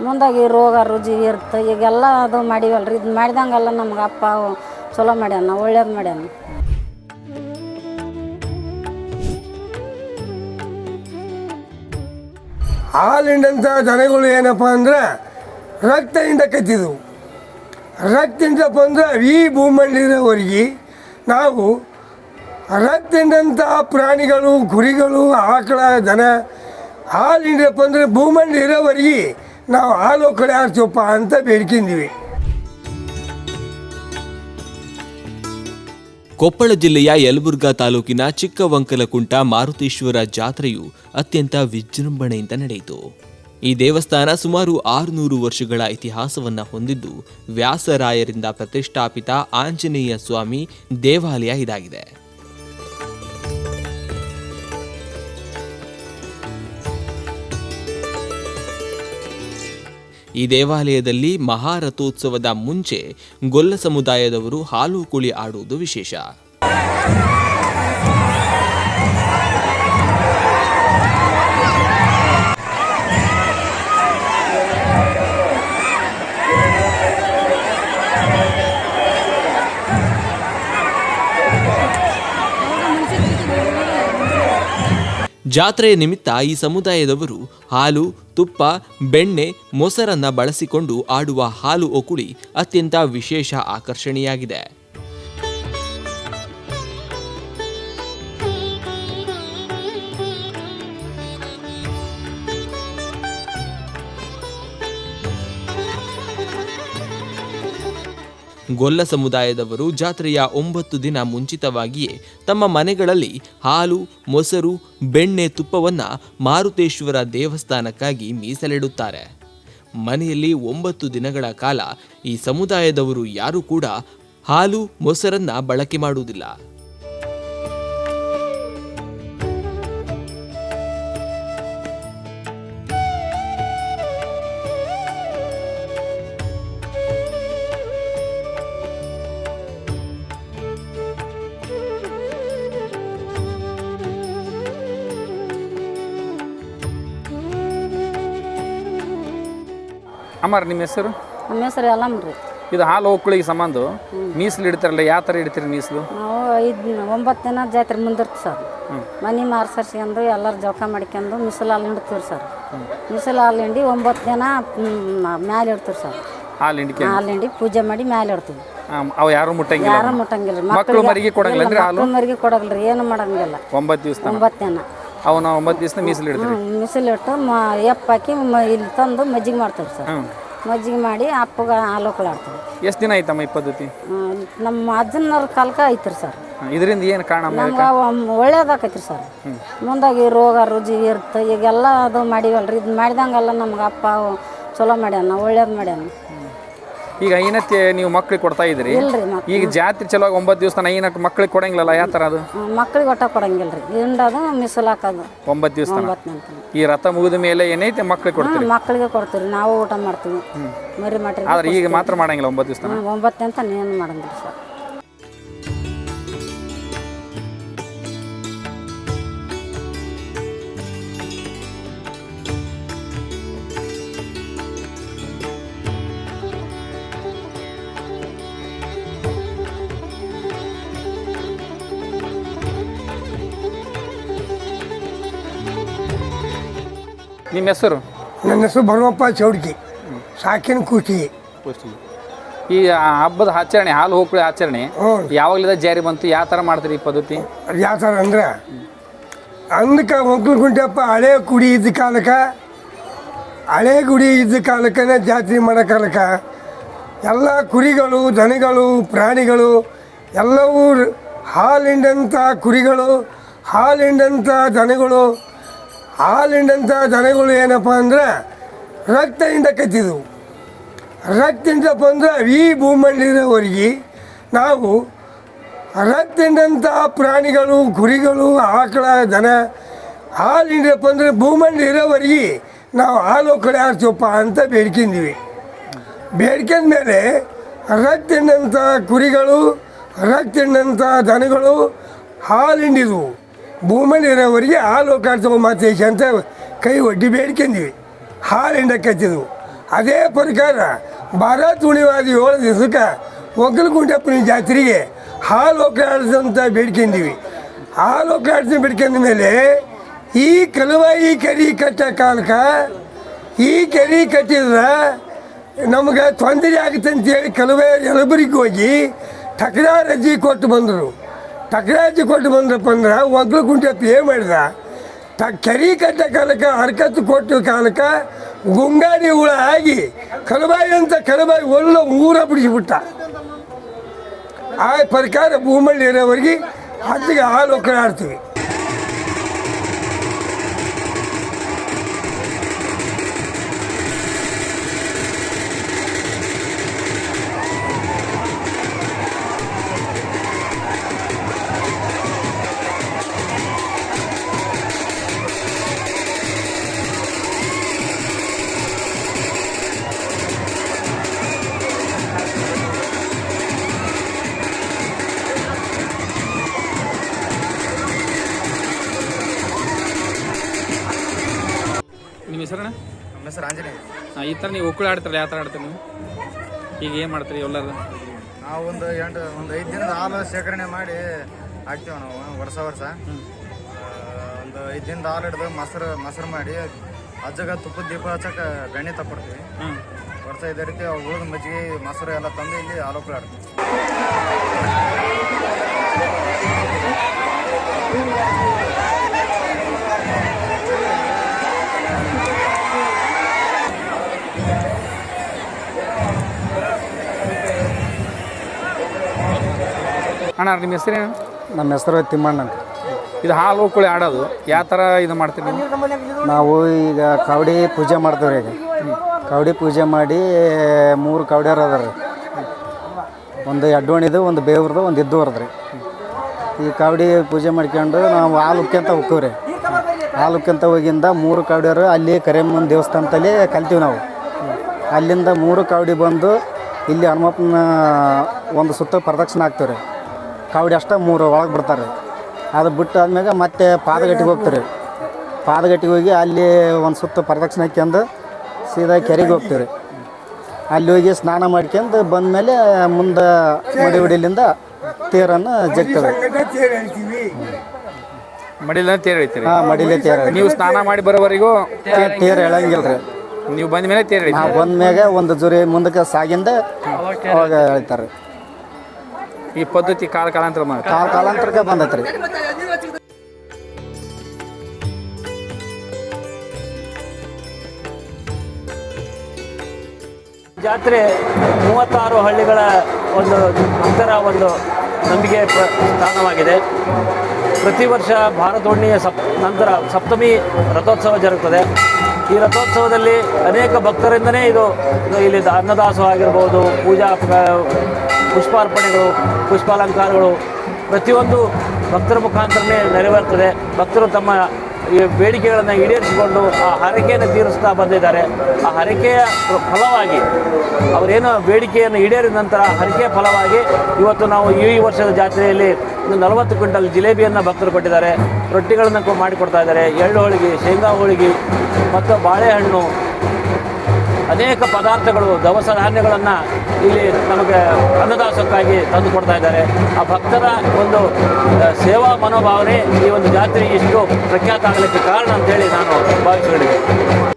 ಮುಂದಾಗಿ ರೋಗ ರುಜಿ ಇರುತ್ತೆ. ಈಗೆಲ್ಲ ಅದು ಮಾಡಿವಲ್ರಿ, ಇದು ಮಾಡಿದಂಗೆಲ್ಲ ನಮ್ಗೆ ಅಪ್ಪ ಚಲೋ ಮಾಡ್ಯಾನ, ಒಳ್ಳೇದು ಮಾಡ್ಯಾನ. ಹಾಲಿಂಡಂಥ ದನಗಳು ಏನಪ್ಪ ಅಂದ್ರೆ ರಕ್ತದಿಂದ ಕತ್ತಿದ್ವು. ರಕ್ತದಿಂದ ಬಂದ್ರೆ ಈ ಭೂಮಂಡಿರೋವರೆಗೆ ನಾವು ರಕ್ತದಿಂದಂಥ ಪ್ರಾಣಿಗಳು, ಕುರಿಗಳು, ಆಕಳ, ದನ ಹಾಲಿಂಡಪ್ಪ ಅಂದರೆ ಭೂಮಂಡಿ ಇರೋವರೆಗೆ ನಾವು ಹಾಲು ಕಡೆ ಆಡ್ತೀವಪ್ಪ ಅಂತ ಬೇಡ್ಕೊಂಡಿವಿ. ಕೊಪ್ಪಳ ಜಿಲ್ಲೆಯ ಯಲಬುರ್ಗಾ ತಾಲೂಕಿನ ಚಿಕ್ಕವಂಕಲಕುಂಟ ಮಾರುತೇಶ್ವರ ಜಾತ್ರೆಯು ಅತ್ಯಂತ ವಿಜೃಂಭಣೆಯಿಂದ ನಡೆಯಿತು. ಈ ದೇವಸ್ಥಾನ ಸುಮಾರು 600 ವರ್ಷಗಳ ಇತಿಹಾಸವನ್ನು ಹೊಂದಿದ್ದು, ವ್ಯಾಸರಾಯರಿಂದ ಪ್ರತಿಷ್ಠಾಪಿತ ಆಂಜನೇಯ ಸ್ವಾಮಿ ದೇವಾಲಯ ಇದಾಗಿದೆ. ಈ ದೇವಾಲಯದಲ್ಲಿ ಮಹಾರಥೋತ್ಸವದ ಮುಂಚೆ ಗೊಲ್ಲ ಸಮುದಾಯದವರು ಹಾಲು ಕುಳಿ ಆಡುವುದು ವಿಶೇಷ. ಜಾತ್ರೆಯ ನಿಮಿತ್ತ ಈ ಸಮುದಾಯದವರು ಹಾಲು, ತುಪ್ಪ, ಬೆಣ್ಣೆ, ಮೊಸರನ್ನ ಬಳಸಿಕೊಂಡು ಆಡುವ ಹಾಲು ಒಕುಳಿ ಅತ್ಯಂತ ವಿಶೇಷ ಆಕರ್ಷಣೆಯಾಗಿದೆ. ಗೊಲ್ಲ ಸಮುದಾಯದವರು ಜಾತ್ರೆಯ 9 ದಿನ ಮುಂಚಿತವಾಗಿಯೇ ತಮ್ಮ ಮನೆಗಳಲ್ಲಿ ಹಾಲು, ಮೊಸರು, ಬೆಣ್ಣೆ, ತುಪ್ಪವನ್ನು ಮಾರುತೇಶ್ವರ ದೇವಸ್ಥಾನಕ್ಕಾಗಿ ಮೀಸಲಿಡುತ್ತಾರೆ. ಮನೆಯಲ್ಲಿ 9 ದಿನಗಳ ಕಾಲ ಈ ಸಮುದಾಯದವರು ಯಾರೂ ಕೂಡ ಹಾಲು, ಮೊಸರನ್ನ ಬಳಕೆ ಮಾಡುವುದಿಲ್ಲ. ಅಮ್ಮಾರ ನಿಮ್ಮ ಹೆಸರು? ನಮ್ಮ ಹೆಸರು ಯಲ್ಲಮ್ರಿ. ಇದು ಹಾಲು ಒಕ್ಕಳಿಗೆ ಸಂಬಂಧ ಮೀಸಲು ಇಡ್ತಾರಲ್ಲ, ಯಾವ ಥರ ಇಡ್ತೀರಿ ಮೀಸಲು? ನಾವು 9 ದಿನ ಜಾತ್ರೆ ಮುಂದಿರ್ತೀವಿ ಸರ್. ಮನೆ ಮಾರ್ಸರ್ಸ್ಕೊಂಡು ಎಲ್ಲರೂ ಜಳಕ ಮಾಡ್ಕೊಂಡು ಮಿಸಲು ಹಾಲು ಹಿಂಡ್ತೀವಿ ಸರ್. ಮಿಸಲು ಹಾಲು ಹಿಂಡಿ 9 ದಿನ ಮ್ಯಾಲೆ ಇಡ್ತೀವಿ ಸರ್. ಹಾಲು ಹಿಂಡಿ ಪೂಜೆ ಮಾಡಿ ಮ್ಯಾಲೆ ಇಡ್ತೀವಿ. ಅವು ಯಾರು ಮುಟ್ಟಂಗಿಲ್ಲ? ಯಾರು ಮುಟ್ಟಂಗಿಲ್ಲ. ಮಕ್ಕಳು ಮರಿಗೆ ಕೊಡಂಗಿಲ್ಲ ಅಂದ್ರೆ ಹಾಲು? ಮರಿಗೆ ಕೊಡಗಲ್ರಿ, ಏನು ಮಾಡಂಗಿಲ್ಲ. 9 ದಿವಸ 9 ದಿನ ಅವನ್ನ 9 ದಿವಸ ಮೀಸಲು ಇಡ್ತೀವಿ. ಮಿಸಲು ಇಟ್ಟು ಎಪ್ಪು ಹಾಕಿ ಇಲ್ಲಿ ತಂದು ಮಜ್ಜಿಗೆ ಮಾಡ್ತೀವಿ ಸರ್. ಮಜ್ಜಿಗೆ ಮಾಡಿ ಅಪ್ಪಗೆ ಹಾಲು ಆಡ್ತೀವಿ. ಎಷ್ಟು ದಿನ ಆಯ್ತಮ್ಮ ಈ ಪದ್ಧತಿ? ನಮ್ಮ ಅಜ್ಜನವ್ರ ಕಾಲಕ್ಕೆ ಐತ್ರಿ ಸರ್. ಇದರಿಂದ ಏನು ಕಾರಣ? ನಮ್ಗೆ ಒಳ್ಳೇದಾಕೈತ್ರಿ ಸರ್. ಮುಂದಾಗಿ ರೋಗ ರುಜಿ ಇರುತ್ತೆ. ಈಗೆಲ್ಲ ಅದು ಮಾಡಿವಲ್ರಿ, ಇದು ಮಾಡಿದಂಗೆಲ್ಲ ನಮ್ಗೆ ಅಪ್ಪ ಚಲೋ ಮಾಡ್ಯಾನ, ಒಳ್ಳೇದು ಮಾಡ್ಯಾನ. ಈಗ ಐನತ್ತೆ ನೀವು ಮಕ್ಳಿಗೆ ಕೊಡ್ತಾ ಇದ್ರಿ, ಈಗ ಜಾತ್ರೆ ಚಲೋ 9 ದಿವಸ ಐನಕ್ಕೆ ಮಕ್ಳಿಗೆ ಕೊಡಂಗಿಲ್ಲ, ಯಾವ ಥರ ಅದು? ಮಕ್ಳಿಗೆ ಒಟ್ಟ ಕೊಡಂಗಿಲ್ರಿ, ಹಿಂಡೋದು ಮಿಸಲು ಹಾಕೋದು 9 ದಿವಸ. ಈ ರಥ ಮುಗಿದ ಮೇಲೆ ಏನೈತೆ ಮಕ್ಳಿಗೆ ಕೊಡ್ತೀರಿ? ಮಕ್ಳಿಗೆ ಕೊಡ್ತೀವಿ, ನಾವು ಊಟ ಮಾಡ್ತೀವಿ, ಮರಿ ಮಾಡ್ರಿ. ಆದ್ರೆ ಈಗ ಮಾತ್ರ ಮಾಡಂಗಿಲ್ಲ 9 ದಿವಸ? 9 ಅಂತ ಏನು ಮಾಡಂಗಿಲ್ಲ ಸರ್. ನಿಮ್ಮ ಹೆಸರು? ನನ್ನ ಹೆಸರು ಭರಮಪ್ಪ ಚೌಡ್ಕಿ, ಸಾಕಿನ ಕೂಟಿ. ಈ ಹಬ್ಬದ ಆಚರಣೆ, ಹಾಲು ಹೋಗ್ಕೊಳ್ಳಿ ಆಚರಣೆ ಯಾವಾಗಲಿಂದ ಜಾರಿ ಬಂತು? ಯಾವ ಥರ ಮಾಡ್ತೀರಿ ಈ ಪದ್ಧತಿ? ಯಾವ ಥರ ಅಂದ್ರೆ ಅಂದಕ್ಕೆ ಒಗ್ಲುಗುಂಟಪ್ಪ ಹಳೆ ಗುಡಿ ಇದ್ದ ಕಾಲಕ್ಕೆ, ಹಳೆ ಗುಡಿ ಇದ್ದ ಕಾಲಕ್ಕನೇ ಜಾತ್ರೆ ಮಾಡೋ ಕಾಲಕ್ಕೆ ಎಲ್ಲ ಕುರಿಗಳು, ದನಗಳು, ಪ್ರಾಣಿಗಳು ಎಲ್ಲವೂ ಹಾಲಿಂಡಂಥ ಕುರಿಗಳು, ಹಾಲಿಂಡಂಥ ದನಗಳು, ಹಾಲಿಂಡಂಥ ದನಗಳು ಏನಪ್ಪ ಅಂದ್ರೆ ರಕ್ತದಿಂದ ಕತ್ತಿದ್ವು. ರಕ್ತದಿಂದ ಬಂದರೆ ಈ ಭೂಮಂಡಿರೋವರೆಗೆ ನಾವು ರಕ್ತದಿಂದಂಥ ಪ್ರಾಣಿಗಳು, ಕುರಿಗಳು, ಆಕಳ, ದನ ಹಾಲಿಂಡಪ್ಪ ಅಂದರೆ ಭೂಮಂಡಿ ಇರೋವರೆಗೆ ನಾವು ಹಾಲು ಕಡೆ ಆಡ್ತೀವಪ್ಪ ಅಂತ ಬೇಡ್ಕೊಂಡಿವಿ. ಬೇಡ್ಕೊಂಡ್ಮೇಲೆ ರಕ್ತದಿಂದಂಥ ಕುರಿಗಳು, ರಕ್ತದಿಂದಂಥ ದನಗಳು ಹಾಲಿಂಡಿದ್ವು. ಭೂಮಂಡಿ ಇರೋವರೆಗೆ ಹಾಲು ಕಾಡ್ತವ ಮಾತೇಶ ಅಂತ ಕೈ ಒಡ್ಡಿ ಬೇಡ್ಕೊಂಡಿವಿ. ಹಾಲು ಹಿಂಡಕತ್ತಿದ್ವು. ಅದೇ ಪ್ರಕಾರ ಭಾರತ್ ಉಣಿವಾದ 7 ದಿವಸಕ್ಕೆ ಒಕ್ಕಲಗುಂಟಪ್ಪನ ಜಾತ್ರೆಗೆ ಹಾಲು ಒಕ್ಕಲಾಡಿಸಂತ ಬೇಡ್ಕೊಂಡಿವಿ. ಹಾಲು ಒಕ್ಕಲಾಡಿಸಿ ಬೇಡ್ಕೊಂಡ ಮೇಲೆ ಈ ಕಲುವಾಯಿ ಕೆರೆ ಕಟ್ಟೋ ಕಾಲಕ್ಕೆ ಈ ಕೆರೆ ಕಟ್ಟಿದ್ರೆ ನಮ್ಗೆ ತೊಂದರೆ ಆಗುತ್ತೆ ಅಂತೇಳಿ ಕಲುವಾಯಿ ಯಲಬುರ್ಗಿಗೆ ಹೋಗಿ ತಕರಾರು ಅರ್ಜಿ ಕೊಟ್ಟು ಬಂದರು. ತಕರಾರು ಅರ್ಜಿ ಕೊಟ್ಟು ಬಂದ್ರಪ್ಪ ಅಂದ್ರೆ ಒಕ್ಕಲಗುಂಟಪ್ಪ ಏನು ಮಾಡಿದ, ಕೆರೆ ಕಟ್ಟೋ ಕಾಲಕ್ಕೆ ಹರಕತ್ತು ಕೊಟ್ಟು ಕಾಲಕ್ಕೆ ಗುಂಗಾಡಿ ಹುಳ ಆಗಿ ಕಲುಬಾಯಿ ಅಂತ ಕಲುಬಾಯಿ ಒಳ್ಳ ಊರ ಬಿಡಿಸಿಬಿಟ್ಟ. ಆ ಪ್ರಕಾರ ಭೂಮಳ್ಳಿ ಇರೋವರೆಗೆ ಹತ್ತಿಗೆ ಹಾಲು ಒಕ್ಕಲಾಡ್ತೀವಿ. ನಿಮ್ಮ ಹೆಸರಣ್ಣ? ನಮ್ಮ ಹೆಸರು ಆಂಜನೇಯ. ಈ ಥರ ನೀವು ಒಕ್ಕಳು ಆಡ್ತಾರಲ್ಲ, ಯಾವ ಥರ ಆಡ್ತೀರಿ ನೀವು? ಈಗ ಏನು ಮಾಡ್ತೀರಿ ಎಲ್ಲರೂ? ನಾವು ಒಂದು 5 ದಿನದ ಹಾಲು ಶೇಖರಣೆ ಮಾಡಿ ಹಾಕ್ತೀವಿ ನಾವು ವರ್ಷ. ಒಂದು 5 ದಿನದ ಹಾಲು ಹಿಡಿದು ಮೊಸರು ಮಾಡಿ ಅಜ್ಜಗ ತುಪ್ಪದ ದೀಪ ಹಚ್ಚಕ್ಕೆ ಬೆಣ್ಣೆ ತಗೊಡ್ತೀವಿ ವರ್ಷ. ಇದೇ ರೀತಿ ಉಳಿದ ಮಜ್ಜಿಗೆ ಮೊಸರು ಎಲ್ಲ ತಂದು ಇಲ್ಲಿ ಹಾಲು ಒಕ್ಕಲು ಆಡ್ತೀವಿ. ಅಣ್ಣ ನಿಮ್ಮ ಹೆಸರೇನು? ನಮ್ಮ ಹೆಸರು ತಿಮ್ಮಣ್ಣ ಅಂತ. ಇದು ಹಾಲು ಒಕ್ಕಳು ಆಡೋದು ಯಾವ ಥರ ಇದು ಮಾಡ್ತೀರಿ ನೀವು? ನಾವು ಈಗ ಕವಡಿ ಪೂಜೆ ಮಾಡ್ತೇವೆ. ಈಗ ಕವಡಿ ಪೂಜೆ ಮಾಡಿ 3 ಕವಡಿಯರು ಅದ ರೀ. ಒಂದು ಎಡ್ಡೋಣಿದು, ಒಂದು ಬೇವ್ರದು, ಒಂದು ಇದ್ದವ್ರದ್ದು ರೀ. ಈ ಕವಡಿ ಪೂಜೆ ಮಾಡ್ಕೊಂಡು ನಾವು ಹಾಲು ಉಕ್ಕಂತ ಹೋಗ್ತೀವಿ ರೀ. ಹಾಲು ಉಕ್ಕಂತ ಹೋಗಿಂದ 3 ಕವಡಿಯರು ಅಲ್ಲಿ ಕರಿಯಮ್ಮನ ದೇವಸ್ಥಾನದಲ್ಲಿ ಕಲ್ತೀವಿ ನಾವು. ಅಲ್ಲಿಂದ 3 ಕವಡಿ ಬಂದು ಇಲ್ಲಿ ಹನುಮಪ್ಪನ ಒಂದು ಸುತ್ತ ಪ್ರದಕ್ಷಿಣೆ ಹಾಕ್ತೀವಿ ರೀ. ಕವಡಿ ಅಷ್ಟೇ 3 ಒಳಗೆ ಬಿಡ್ತಾರೆ. ಅದು ಬಿಟ್ಟು ಆದ್ಮೇಲೆ ಮತ್ತೆ ಪಾದಗಟ್ಟಿಗೆ ಹೋಗ್ತೀವಿ ರೀ. ಪಾದಗಟ್ಟಿಗೆ ಹೋಗಿ ಅಲ್ಲಿ ಒಂದು ಸುತ್ತ ಪ್ರದಕ್ಷಿಣೆ ಹಾಕ್ಯಂದು ಸೀದಾ ಕೆರೆಗೆ ಹೋಗ್ತೀವಿ ರೀ. ಅಲ್ಲಿ ಹೋಗಿ ಸ್ನಾನ ಮಾಡ್ಕೊಂಡು ಬಂದಮೇಲೆ ಮುಂದೆ ಮಡಿವಡಿಲಿಂದ ತೇರನ್ನು ಜಗ್ತೇವೆ. ಮಡಿಲ ತೇರು ಹೇಳ್ತೀರಿ? ಹಾಂ, ಮಡಿಲೇ ತೇರು. ನೀವು ಸ್ನಾನ ಮಾಡಿ ಬರೋವರೆಗೂ ತೇರು ಹೇಳಂಗಿಲ್ಲ ರೀ. ನೀವು ಬಂದ ಮೇಲೆ ತೇರು ಹೇಳಿ. ನಾವು ಬಂದ್ಮ್ಯಾಗ ಒಂದು ಜುರಿ ಮುಂದಕ್ಕೆ ಸಾಗಿಂದ ಅವಾಗ ಹೇಳ್ತಾರೆ. ಈ ಪದ್ಧತಿ ಕಾಲಾಂತರ ಕಾಲಾಂತರಕ್ಕೆ ಬಂದೈತೆ ರೀ. ಜಾತ್ರೆ 36 ಹಳ್ಳಿಗಳ ಒಂದು ಭಕ್ತರ ಒಂದು ನಂಬಿಕೆ ಸ್ಥಾನವಾಗಿದೆ. ಪ್ರತಿ ವರ್ಷ ಭಾರತೋಣಿಯ ನಂತರ ಸಪ್ತಮಿ ರಥೋತ್ಸವ ಜರುಗುತ್ತದೆ. ಈ ರಥೋತ್ಸವದಲ್ಲಿ ಅನೇಕ ಭಕ್ತರಿಂದನೇ ಇಲ್ಲಿ ಅನ್ನದಾಸೋಹ ಆಗಿರ್ಬೋದು, ಪೂಜಾ ಪುಷ್ಪಾರ್ಪಣೆಗಳು, ಪುಷ್ಪಾಲಂಕಾರಗಳು ಪ್ರತಿಯೊಂದು ಭಕ್ತರ ಮುಖಾಂತರನೇ ನೆರವೇರ್ತದೆ. ಭಕ್ತರು ತಮ್ಮ ಈ ಬೇಡಿಕೆಗಳನ್ನು ಈಡೇರಿಸಿಕೊಂಡು ಆ ಹರಕೆಯನ್ನು ತೀರಿಸ್ತಾ ಬಂದಿದ್ದಾರೆ. ಆ ಹರಕೆಯ ಫಲವಾಗಿ ಅವರೇನು ಬೇಡಿಕೆಯನ್ನು ಈಡೇರಿದ ನಂತರ ಹರಕೆಯ ಫಲವಾಗಿ ಇವತ್ತು ನಾವು ಈ ವರ್ಷದ ಜಾತ್ರೆಯಲ್ಲಿ 40 ಕ್ವಿಂಟಲ್ ಜಿಲೇಬಿಯನ್ನು ಭಕ್ತರು ಕೊಟ್ಟಿದ್ದಾರೆ. ರೊಟ್ಟಿಗಳನ್ನು ಮಾಡಿಕೊಡ್ತಾ ಇದ್ದಾರೆ. ಎಳ್ಳು ಹೋಳಿಗೆ, ಶೇಂಗಾ ಹೋಳಿಗೆ ಮತ್ತು ಬಾಳೆಹಣ್ಣು, ಅನೇಕ ಪದಾರ್ಥಗಳು, ದವಸ ಧಾನ್ಯಗಳನ್ನು ಇಲ್ಲಿ ನಮಗೆ ಅನ್ನದಾಸಕ್ಕಾಗಿ ತಂದು ಕೊಡ್ತಾ ಇದ್ದಾರೆ. ಆ ಭಕ್ತರ ಒಂದು ಸೇವಾ ಮನೋಭಾವನೆ ಈ ಒಂದು ಜಾತ್ರೆ ಇಷ್ಟು ಪ್ರಖ್ಯಾತ ಆಗಲಿಕ್ಕೆ ಕಾರಣ ಅಂತೇಳಿ ನಾನು ಭಾವಿಸಿಕೊಂಡಿದ್ದೆ.